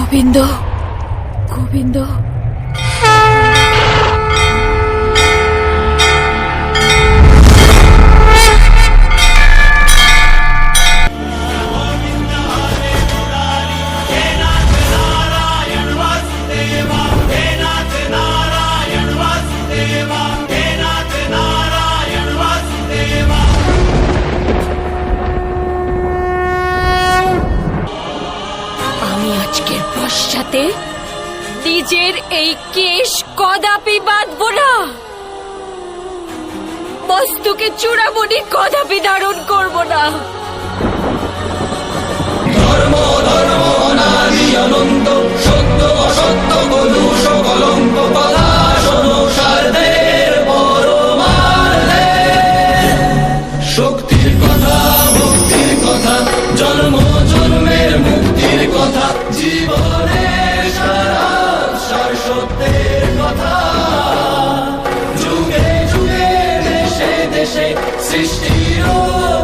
গোবিন্দ, গোবিন্দ। পশ্চাতে নিজের এই কেশ কদাপি বাঁধব না, মস্তকে চূড়ামণি কদাপি ধারণ করব না। ধর্ম ধর্ম অনাদি অনন্ত, সত্য অসত্য কলুষ কলঙ্ক, কথা শোনো সারদের পরমার্থে। শক্তির কথা, ভক্তির কথা, জন্ম জন্মের মুক্তির কথা, জীবনের সার সত্যের কথা। যুগে যুগে দেশে দেশে সৃষ্টির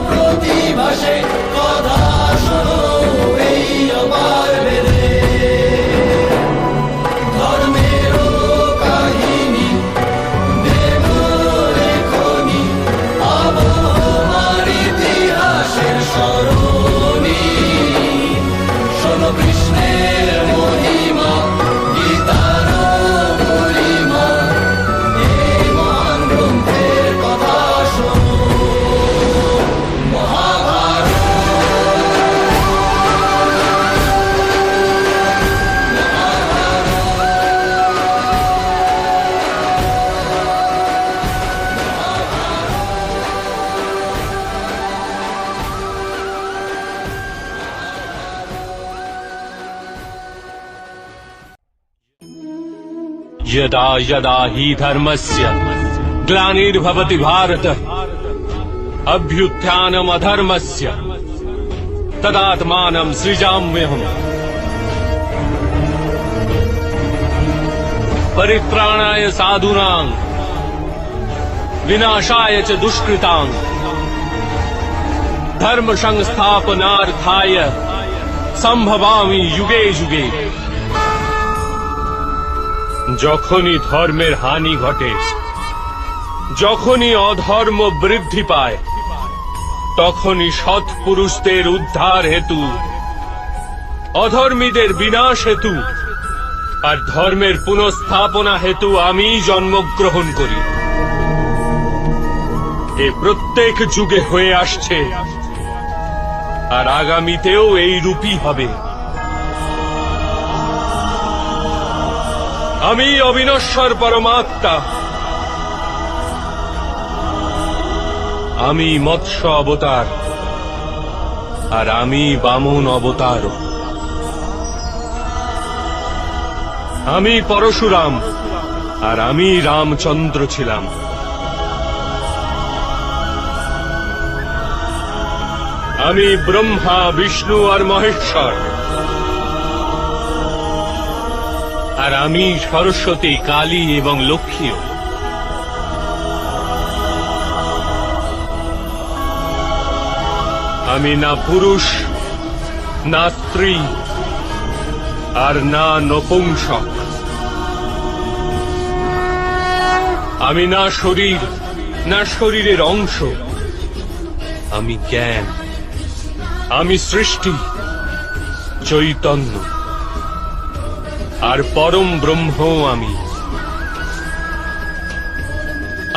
প্রতিভাসে কথা শোনো এই আমার বেদে। ধর্মের কাহিনী দেব লেখনি, আমার ইতিহাসের স্মরণী। শোনো কৃষ্ণের মহিমা, গীতার গরিমা, এই মহান গ্রন্থের কথা শোনো। মহাভারত यदा यदा हि धर्मस्य ग्लानिर्भवति भारत अभ्युत्थानमधर्मस्य तदात्मानं सृजाम्यहम्। परित्राणाय साधूनां विनाशाय च दुष्कृतां धर्म संस्थापनार्थाय संभवामि युगे युगे। যখনই ধর্মের হানি ঘটে, যখনই অধর্ম বৃদ্ধি পায়, তখনই সৎ পুরুষদের উদ্ধার হেতু, অধর্মীদের বিনাশ হেতু আর ধর্মের পুনঃস্থাপনা হেতু আমি জন্মগ্রহণ করি। এ প্রত্যেক যুগে হয়ে আসছে আর আগামীতেও এই রূপই হবে। আমি অবিনশ্বর পরমাত্মা, আমি মৎস্য অবতার আর আমি বামন অবতার। আমি পরশুরাম আর আমি রামচন্দ্র ছিলাম। আমি ব্রহ্মা, বিষ্ণু আর মহেশ্বর, আর আমি সরস্বতী, কালী এবং লক্ষ্মীও। আমি না পুরুষ, না স্ত্রী, আর না নপুংসক। আমি না শরীর, না শরীরের অংশ। আমি জ্ঞান, আমি সৃষ্টি, চৈতন্য আর পরম ব্রহ্ম।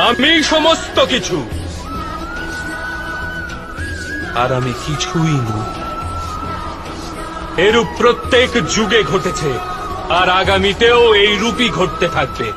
আমি সমস্ত কিছু, আর আমি কিছুই নই। এরূপ প্রত্যেক যুগে ঘটেছে আর আগামীতেও এই রূপই ঘটতে থাকবে।